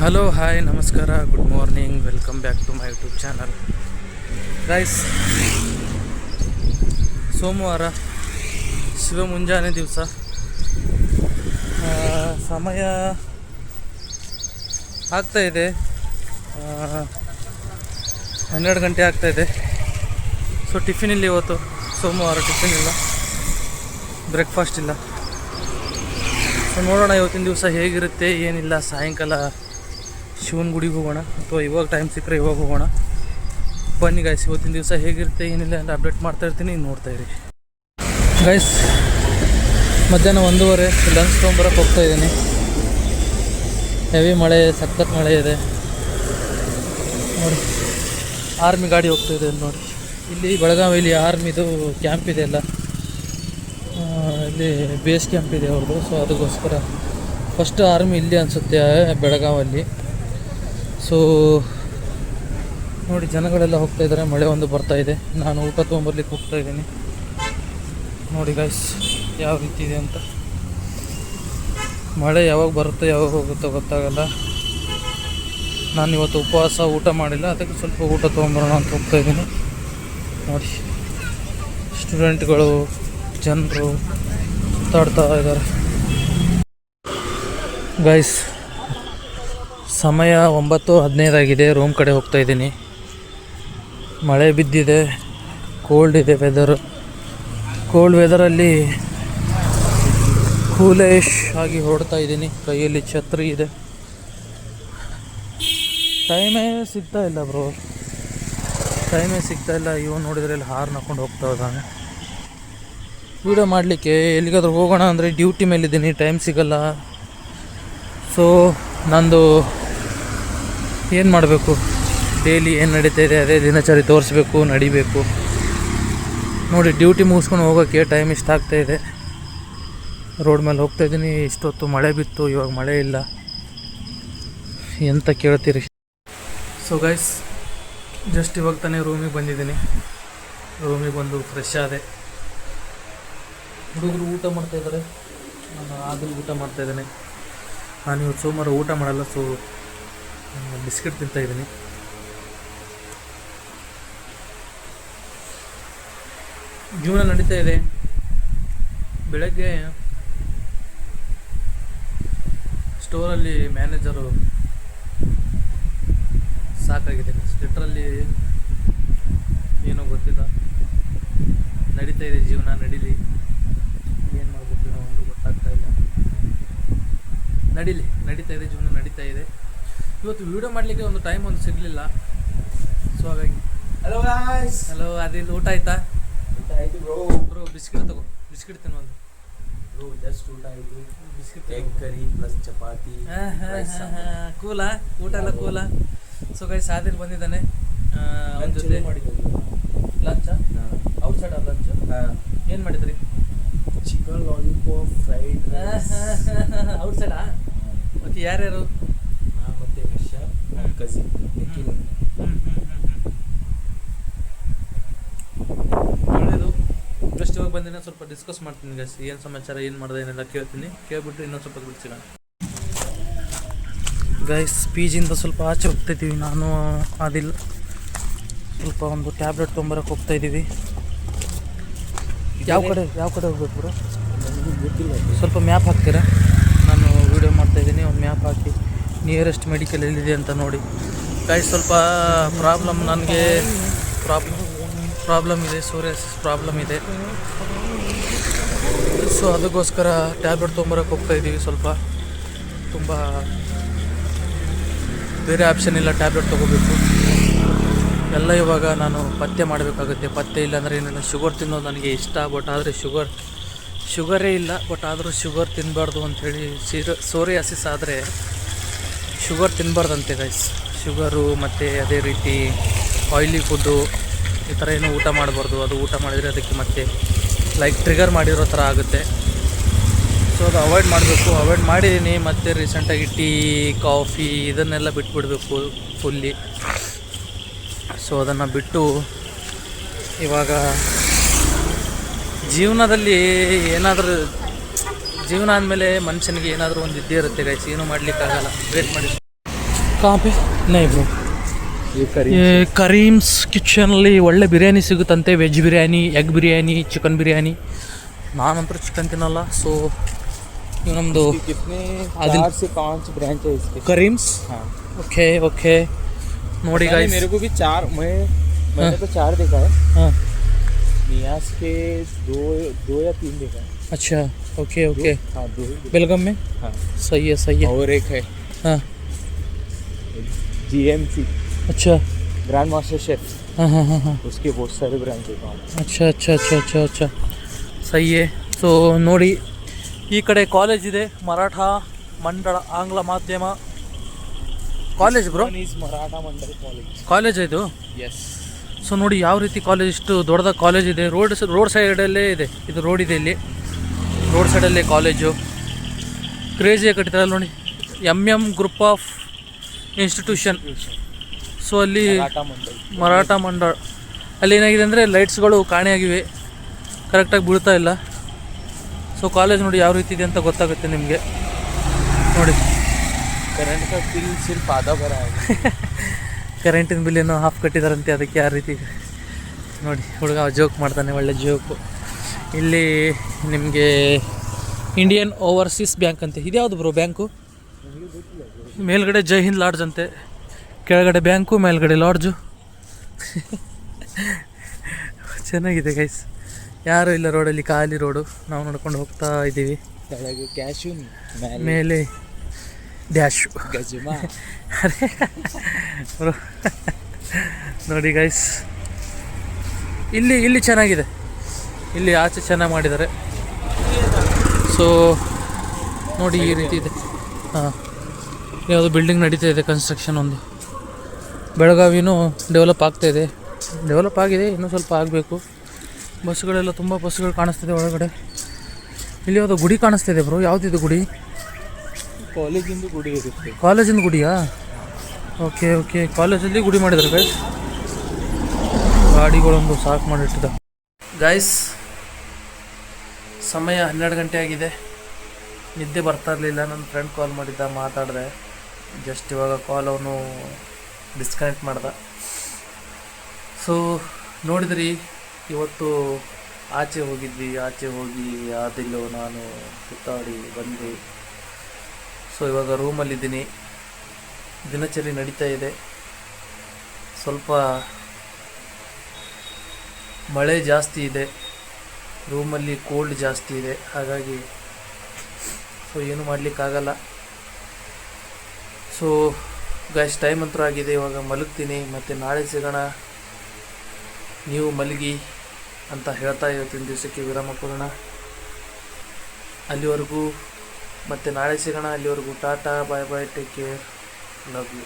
Hello hi ನಮಸ್ಕಾರ good morning welcome back to my YouTube channel guys. ಸೋಮವಾರ ಶಿವ ಮುಂಜಾನೆ ದಿವಸ ಸಮಯ ಆಗ್ತಾಯಿದೆ 12 ಗಂಟೆ ಆಗ್ತಾಯಿದೆ. ಸೊ ಟಿಫಿನ್ ಇಲ್ಲ ಇವತ್ತು, ಸೋಮವಾರ ಟಿಫಿನ್ ಇಲ್ಲ, ಬ್ರೇಕ್ಫಾಸ್ಟ್ ಇಲ್ಲ. ಸೊ ನೋಡೋಣ ಇವತ್ತಿನ ದಿವಸ ಹೇಗಿರುತ್ತೆ ಏನಿಲ್ಲ. ಸಾಯಂಕಾಲ ಶಿವನ ಗುಡಿಗೆ ಹೋಗೋಣ ಅಥವಾ ಇವಾಗ ಟೈಮ್ ಸಿಕ್ಕರೆ ಇವಾಗ ಹೋಗೋಣ. ಬನ್ನಿ ಗೈಸ್, ಇವತ್ತಿನ ದಿವಸ ಹೇಗಿರುತ್ತೆ ಏನಿಲ್ಲ ಅಂತ ಅಪ್ಡೇಟ್ ಮಾಡ್ತಾ ಇರ್ತೀನಿ, ನೋಡ್ತಾಯಿರಿ ಗೈಸ್. ಮಧ್ಯಾಹ್ನ 1:30 ಲಂಚ್ ತೊಗೊಂಬರಕ್ಕೆ ಹೋಗ್ತಾಯಿದ್ದೀನಿ. ಹೆವಿ ಮಳೆ, ಸಖತ್ ಮಳೆ ಇದೆ ನೋಡಿ. ಆರ್ಮಿ ಗಾಡಿ ಹೋಗ್ತಾಯಿದೆ ಅಲ್ಲಿ ನೋಡಿ. ಇಲ್ಲಿ ಬೆಳಗಾವಿಯಲ್ಲಿ ಆರ್ಮಿದು ಕ್ಯಾಂಪ್ ಇದೆ ಅಲ್ಲ, ಇಲ್ಲಿ ಬೇಸ್ ಕ್ಯಾಂಪ್ ಇದೆ ಅವ್ರದ್ದು. ಸೊ ಅದಕ್ಕೋಸ್ಕರ ಫಸ್ಟ್ ಆರ್ಮಿ ಇಲ್ಲಿ ಅನಿಸುತ್ತೆ ಬೆಳಗಾವಲ್ಲಿ. ಸೊ ನೋಡಿ ಜನಗಳೆಲ್ಲ ಹೋಗ್ತಾಯಿದ್ದಾರೆ, ಮಳೆ ಒಂದು ಬರ್ತಾಯಿದೆ. ನಾನು ಊಟ ತೊಗೊಂಬರ್ಲಿಕ್ಕೆ ಹೋಗ್ತಾಯಿದ್ದೀನಿ. ನೋಡಿ ಗೈಸ್ ಯಾವ ರೀತಿ ಇದೆ ಅಂತ. ಮಳೆ ಯಾವಾಗ ಬರುತ್ತೆ ಯಾವಾಗ ಹೋಗುತ್ತೋ ಗೊತ್ತಾಗಲ್ಲ. ನಾನು ಇವತ್ತು ಉಪವಾಸ, ಊಟ ಮಾಡಿಲ್ಲ, ಅದಕ್ಕೆ ಸ್ವಲ್ಪ ಊಟ ತೊಗೊಂಬರೋಣ ಅಂತ ಹೋಗ್ತಾಯಿದ್ದೀನಿ. ನೋಡಿ ಸ್ಟೂಡೆಂಟ್ಗಳು, ಜನರು ಸುತ್ತಾಡ್ತಾ ಇದ್ದಾರೆ ಗೈಸ್. ಸಮಯ 9:15 ಆಗಿದೆ. ರೂಮ್ ಕಡೆ ಹೋಗ್ತಾಯಿದ್ದೀನಿ. ಮಳೆ ಬಿದ್ದಿದೆ, ಕೋಲ್ಡ್ ಇದೆ ವೆದರು. ಕೋಲ್ಡ್ ವೆದರಲ್ಲಿ ಕೂಲೇಶ್ ಆಗಿ ಹೊರಡ್ತಾ ಇದ್ದೀನಿ. ಕೈಯಲ್ಲಿ ಛತ್ರಿ ಇದೆ. ಟೈಮೇ ಸಿಗ್ತಾ ಇಲ್ಲ ಬ್ರೋ, ಟೈಮೇ ಸಿಗ್ತಾ ಇಲ್ಲ. ಇವನು ನೋಡಿದರೆ ಇಲ್ಲಿ ಹಾರ್ನ್ ಹಾಕ್ಕೊಂಡು ಹೋಗ್ತಾ ಇದ್ದಾನೆ. ವೀಡಿಯೋ ಮಾಡಲಿಕ್ಕೆ ಎಲ್ಲಿಗಾದ್ರೂ ಹೋಗೋಣ ಅಂದರೆ ಡ್ಯೂಟಿ ಮೇಲಿದ್ದೀನಿ, ಟೈಮ್ ಸಿಗಲ್ಲ. ಸೊ ನಂದು ಏನು ಮಾಡಬೇಕು, ಡೈಲಿ ಏನು ನಡೀತಾ ಇದೆ ಅದೇ ದಿನಚರಿ ತೋರಿಸ್ಬೇಕು, ನಡಿಬೇಕು. ನೋಡಿ ಡ್ಯೂಟಿ ಮುಗಿಸ್ಕೊಂಡು ಹೋಗೋಕ್ಕೆ ಟೈಮ್ ಇಷ್ಟ ಆಗ್ತಾಯಿದೆ. ರೋಡ್ ಮೇಲೆ ಹೋಗ್ತಾಯಿದ್ದೀನಿ. ಇಷ್ಟೊತ್ತು ಮಳೆ ಬಿತ್ತು, ಇವಾಗ ಮಳೆ ಇಲ್ಲ. ಎಂತ ಕೇಳ್ತೀರಿ. ಸೊ ಗೈಸ್, ಜಸ್ಟ್ ಇವಾಗ ತಾನೇ ರೂಮಿಗೆ ಬಂದಿದ್ದೀನಿ. ರೂಮಿಗೆ ಬಂದು ಫ್ರೆಶ್ ಆದೆ. ಹುಡುಗರು ಊಟ ಮಾಡ್ತಾಯಿದ್ದಾರೆ, ನಾನು ಆದರೂ ಊಟ ಮಾಡ್ತಾಯಿದ್ದೇನೆ. ನಾನು ಇವತ್ತು ಸೋಮವಾರ ಊಟ ಮಾಡಲ್ಲ, ಸೊ ಬಿಸ್ಕೆಟ್ ತಿಂತಾಯಿದ್ದೀನಿ. ಜೀವನ ನಡೀತಾ ಇದೆ. ಬೆಳಗ್ಗೆ ಸ್ಟೋರಲ್ಲಿ ಮ್ಯಾನೇಜರು ಸಾಕಾಗಿದೆ, ಲಿಟ್ರಲ್ಲಿ ಏನೋ ಗೊತ್ತಿಲ್ಲ. ನಡೀತಾ ಇದೆ ಜೀವನ, ನಡೀಲಿ. ಏನು ಮಾಡಬೇಕು ನಾವು ಒಂದು ಗೊತ್ತಾಗ್ತಾ ಇಲ್ಲ. ನಡೀತಾ ಇದೆ ಜೀವನ, ನಡೀತಾ ಇದೆ. ಇವತ್ತು ವೀಡಿಯೋ ಮಾಡಲಿಕ್ಕೆ ಒಂದು ಟೈಮ್ ಒಂದು ಸಿಗಲಿಲ್ಲ. ಸೊ ಹಾಗಾಗಿ ಹಲೋ ಗಾಯ್ಸ್. ಹಲೋ, ಅದಿಲ್ಲ. ಊಟ ಆಯ್ತಾ? ಊಟ ಆಯಿತು ಬ್ರೋ. ಬ್ರೋ ಬಿಸ್ಕೆಟ್ ತಗೋ, ಬಿಸ್ಕೆಟ್ ತಿನ್ನೋದು. ಬ್ರೋ ಜಸ್ಟ್ ಊಟ ಆಯಿತು. Biscuit egg curry plus chapati. ಕೂಲಾ ಊಟ ಎಲ್ಲ ಕೂಲಾ. ಸೊ ಗೈಸ್ ಆದಿಲ್ ಬಂದಿದ್ದಾನೆ. ಅವನ ಜೊತೆ ಲಂಚಾ? Outside of lunch. ಏನು ಮಾಡಿದ್ರಿ? Chicken lollipop, fried rice. ಔಟ್ಸೈಡಾ? ಓಕೆ. ಯಾರ್ಯಾರು? ನಾನು ಮತ್ತೆ ಹರ್ಷ, ನನ್ನ ಕಸಿನ್ ನಿಖಿಲ್. ಒಳ್ಳೆಯದು. ಜಸ್ಟ್ ಇವಾಗ ಬಂದಿನ ಸ್ವಲ್ಪ ಡಿಸ್ಕಸ್ ಮಾಡ್ತೀನಿ ಗೈಸ್. ಏನು ಸಮಾಚಾರ, ಏನು ಮಾಡಿದೆ ಏನೆಲ್ಲ ಕೇಳ್ತೀನಿ. ಕೇಳ್ಬಿಟ್ಟು ಇನ್ನೊಂದು ಸ್ವಲ್ಪ ಬಿಡ್ತೀನಿ ಗೈಸ್. ಜಿಂದ ಸ್ವಲ್ಪ ಆಚೆ ಹೋಗ್ತಾಯಿದ್ದೀವಿ ನಾನು ಅದಿಲ್ಲ. ಸ್ವಲ್ಪ ಒಂದು ಟ್ಯಾಬ್ಲೆಟ್ ತೊಗೊಂಬರಕ್ಕೆ ಹೋಗ್ತಾಯಿದ್ದೀವಿ. ಯಾವ ಕಡೆ ಹೋಗ್ಬೇಕು ಬ್ರೋ? ಸ್ವಲ್ಪ ಮ್ಯಾಪ್ ಹಾಕ್ತೀರಾ? ನಾನು ವೀಡಿಯೋ ಮಾಡ್ತಾಯಿದ್ದೀನಿ, ಒಂದು ಮ್ಯಾಪ್ ಹಾಕಿ ನಿಯರೆಸ್ಟ್ ಮೆಡಿಕಲ್ ಎಲ್ಲಿದೆ ಅಂತ ನೋಡಿ ಗೈಸ್. ಸ್ವಲ್ಪ ನನಗೆ ಪ್ರಾಬ್ಲಮ್ ಇದೆ, ಸೋರಿಯಾಸಿಸ್ ಪ್ರಾಬ್ಲಮ್ ಇದೆ. ಸೊ ಅದಕ್ಕೋಸ್ಕರ ಟ್ಯಾಬ್ಲೆಟ್ ತೊಗೊಂಬರಕ್ಕೆ ಹೋಗ್ತಾಯಿದ್ದೀವಿ. ಸ್ವಲ್ಪ ತುಂಬ ಬೇರೆ ಆಪ್ಷನ್ ಇಲ್ಲ, ಟ್ಯಾಬ್ಲೆಟ್ ತೊಗೋಬೇಕು ಎಲ್ಲ. ಇವಾಗ ನಾನು ಪಥ್ಯ ಮಾಡಬೇಕಾಗುತ್ತೆ. ಪಥ್ಯ ಇಲ್ಲ ಅಂದರೆ ಏನಿಲ್ಲ. ಶುಗರ್ ತಿನ್ನೋದು ನನಗೆ ಇಷ್ಟ, ಬಟ್ ಆದರೆ ಶುಗರೇ ಇಲ್ಲ. ಬಟ್ ಆದರೂ ಶುಗರ್ ತಿನ್ನಬಾರ್ದು ಅಂಥೇಳಿ. ಸೋರಿಯಾಸಿಸ್ ಆದರೆ ಶುಗರ್ ತಿನ್ನಬಾರ್ದಂತೆ ಗೈಸ್. ಶುಗರು ಮತ್ತು ಅದೇ ರೀತಿ ಆಯಿಲಿ ಫುಡ್ಡು ಈ ಥರ ಏನೂ ಊಟ ಮಾಡಬಾರ್ದು. ಅದು ಊಟ ಮಾಡಿದರೆ ಅದಕ್ಕೆ ಮತ್ತೆ ಲೈಕ್ ಟ್ರಿಗರ್ ಮಾಡಿರೋ ಥರ ಆಗುತ್ತೆ. ಸೊ ಅದು ಅವಾಯ್ಡ್ ಮಾಡಬೇಕು. ಅವಾಯ್ಡ್ ಮಾಡಿದ್ದೀನಿ. ಮತ್ತು ರೀಸೆಂಟಾಗಿ ಟೀ, ಕಾಫಿ ಇದನ್ನೆಲ್ಲ ಬಿಟ್ಬಿಡಬೇಕು ಫುಲ್ಲಿ. ಸೊ ಅದನ್ನು ಬಿಟ್ಟು ಇವಾಗ ಜೀವನದಲ್ಲಿ ಏನಾದರೂ ಜೀವನ ಅಂದಮೇಲೆ ಮನುಷ್ಯನಿಗೆ ಏನಾದರೂ ಒಂದು ಇದ್ದೇ ಇರುತ್ತೆ ಗೈಸ್, ಏನೂ ಮಾಡಲಿಕ್ಕಾಗಲ್ಲ. ವೇಟ್ ಮಾಡಿ. ಕहाँ पे नहीं ಬ್ರೋ ये करी ಕರೀಮ್ಸ್ ಕಿಚನಲ್ಲಿ ಒಳ್ಳೆ ಬಿರಿಯಾನಿ ಸಿಗುತ್ತಂತೆ, veg biryani, egg biryani, chicken biryani. ನಾನಂತೂ ಚಿಕನ್ ತಿನ್ನಲ್ಲ. ಸೊ ಇವು ನಮ್ಮದು कितने आदिल- 4 से 5 ब्रांच है इसके. ಕರೀಮ್ಸ್. हाँ ಓಕೆ ಓಕೆ ನೋಡಿ पता नहीं, ಗಾಯ್ಸ್. मेरे को भी 4 मैंने तो 4 देखा है. ಹಾಂ नियाज के 2 या 3 देखा है. अच्छा ओके ओके. हाँ 2 ही. बेलगम में हाँ सही है सही है. और एक है हाँ GMC अच्छा ग्रैंड मास्टर शेफ, हाँ हाँ हाँ हाँ उसके बहुत सारे ब्रांच है वहाँ. अच्छा अच्छा अच्छा अच्छा अच्छा सही है. ಸೊ ನೋಡಿ ಈ ಕಡೆ ಕಾಲೇಜ್ ಇದೆ, ಮರಾಠ ಮಂಡಳ ಆಂಗ್ಲ ಮಾಧ್ಯಮ college bro. One is Maratha Mandal College. College ಇದು. Yes. ಸೊ ನೋಡಿ ಯಾವ ರೀತಿ ಕಾಲೇಜ್, ಇಷ್ಟು ದೊಡ್ಡದಾಗಿ ಕಾಲೇಜ್ ಇದೆ. ರೋಡ್ ಸೈಡಲ್ಲೇ ಇದೆ, ಇದು ರೋಡ್ ಇದೆ ಇಲ್ಲಿ, ರೋಡ್ ಸೈಡಲ್ಲೇ ಕಾಲೇಜು. ಕ್ರೇಜಿಯಾಗಿ ಕಟ್ಟಿದಾರಲ್ಲ ನೋಡಿ, MM group of institution. So ಅಲ್ಲಿ Maratha Mandal. ಮರಾಠ ಮಂಡಳ, ಅಲ್ಲಿ ಏನಾಗಿದೆ ಅಂದರೆ ಲೈಟ್ಸ್ಗಳು ಕಾಣೆಯಾಗಿವೆ, ಕರೆಕ್ಟಾಗಿ ಬೀಳ್ತಾ ಇಲ್ಲ. ಸೊ ಕಾಲೇಜ್ ನೋಡಿ ಯಾವ ರೀತಿ ಇದೆ ಅಂತ ಗೊತ್ತಾಗುತ್ತೆ ನಿಮಗೆ. ನೋಡಿ करंट का बिल सिर्फ आधा भरा है. ಕರೆಂಟಿನ ಬಿಲ್ ಏನೋ ಹಾಫ್ ಕಟ್ಟಿದಾರಂತೆ, ಅದಕ್ಕೆ ಯಾವ ರೀತಿ ನೋಡಿ ಹುಡುಗ ಜೋಕ್ ಮಾಡ್ತಾನೆ, ಒಳ್ಳೆ ಜೋಕು. ಇಲ್ಲಿ ನಿಮಗೆ ಇಂಡಿಯನ್ ಓವರ್ಸೀಸ್ ಬ್ಯಾಂಕ್ ಅಂತೆ. ಇದ್ಯಾವುದು ಬ್ರೋ ಬ್ಯಾಂಕು? ಮೇಲ್ಗಡೆ ಜೈ ಹಿಂದ್ ಲಾಡ್ಜ್ ಅಂತೆ, ಕೆಳಗಡೆ ಬ್ಯಾಂಕು, ಮೇಲ್ಗಡೆ ಲಾಡ್ಜು. ಚೆನ್ನಾಗಿದೆ ಗೈಸ್. ಯಾರೂ ಇಲ್ಲ ರೋಡಲ್ಲಿ, ಖಾಲಿ ರೋಡು. ನಾವು ನಡ್ಕೊಂಡು ಹೋಗ್ತಾ ಇದ್ದೀವಿ. ಕೆಳಗೆ ಕ್ಯಾಶು, ಮೇಲೆ ಡ್ಯಾಶು. ಗಜಮಾ. ಅರೆ ಬ್ರೋ ನೋಡಿ ಗೈಸ್, ಇಲ್ಲಿ ಚೆನ್ನಾಗಿದೆ, ಇಲ್ಲಿ ಆಚೆ ಚೆನ್ನಾಗಿ ಮಾಡಿದ್ದಾರೆ. ಸೊ ನೋಡಿ ಈ ರೀತಿ ಇದೆ. ಹಾಂ ಯಾವುದು ಬಿಲ್ಡಿಂಗ್ ನಡೀತಾ ಇದೆ, ಕನ್ಸ್ಟ್ರಕ್ಷನ್ ಒಂದು. ಬೆಳಗಾವಿನೂ ಡೆವಲಪ್ ಆಗ್ತಾಯಿದೆ, ಡೆವಲಪ್ ಆಗಿದೆ, ಇನ್ನೂ ಸ್ವಲ್ಪ ಆಗಬೇಕು. ಬಸ್ಗಳೆಲ್ಲ ತುಂಬ ಬಸ್ಗಳು ಕಾಣಿಸ್ತಿದೆ ಒಳಗಡೆ. ಇಲ್ಲಿ ಯಾವುದೋ ಗುಡಿ ಕಾಣಿಸ್ತಿದೆ ಬ್ರೋ, ಯಾವುದಿದು ಗುಡಿ? ಕಾಲೇಜಿಂದು ಗುಡಿ ಇರುತ್ತೆ. ಕಾಲೇಜಿಂದ ಗುಡಿಯಾ? ಓಕೆ ಓಕೆ, ಕಾಲೇಜಲ್ಲಿ ಗುಡಿ ಮಾಡಿದ್ದಾರೆ ಗೈಸ್. ಗಾಡಿಗಳೊಂದು ಸಾಕು ಮಾಡಿಟ್ಟಿದ್ದ ಗೈಸ್. ಸಮಯ 12 ಗಂಟೆ ಆಗಿದೆ. ನಿದ್ದೆ ಬರ್ತಾ ಇರಲಿಲ್ಲ. ನನ್ನ ಫ್ರೆಂಡ್ ಕಾಲ್ ಮಾಡಿದ್ದ, ಮಾತಾಡಿದೆ. ಜಸ್ಟ್ ಇವಾಗ ಕಾಲ್ ಅವನು ಡಿಸ್ಕನೆಕ್ಟ್ ಮಾಡ್ದ. ಸೊ ನೋಡಿದ್ರಿ, ಇವತ್ತು ಆಚೆ ಹೋಗಿದ್ವಿ. ಆಚೆ ಹೋಗಿ ಆದಿಲ್ಲೋ ನಾನು ಸುತ್ತಾಡಿ ಬಂದು, ಸೊ ಇವಾಗ ರೂಮಲ್ಲಿದ್ದೀನಿ. ದಿನಚರಿ ನಡೀತಾ ಇದೆ. ಸ್ವಲ್ಪ ಮಳೆ ಜಾಸ್ತಿ ಇದೆ, ರೂಮಲ್ಲಿ ಕೋಲ್ಡ್ ಜಾಸ್ತಿ ಇದೆ, ಹಾಗಾಗಿ ಸೊ ಏನು ಮಾಡಲಿಕ್ಕಾಗಲ್ಲ. ಸೊ ಗೈಸ್, ಟೈಮ್ ಅಂತೂ ಆಗಿದೆ, ಇವಾಗ ಮಲಗ್ತೀನಿ. ಮತ್ತು ನಾಳೆ ಸಿಗೋಣ. ನೀವು ಮಲಗಿ ಅಂತ ಹೇಳ್ತಾ ಇವತ್ತಿನ ದಿವಸಕ್ಕೆ ವಿರಾಮ ಕೊಡೋಣ. ಅಲ್ಲಿವರೆಗೂ ಮತ್ತೆ ನಾಳೆ ಸಿಗೋಣ. ಅಲ್ಲಿವರೆಗೂ ಟಾಟಾ, ಬಾಯ್ ಬಾಯ್, ಟೇಕ್ ಕೇರ್, ಲವ್ ಯು.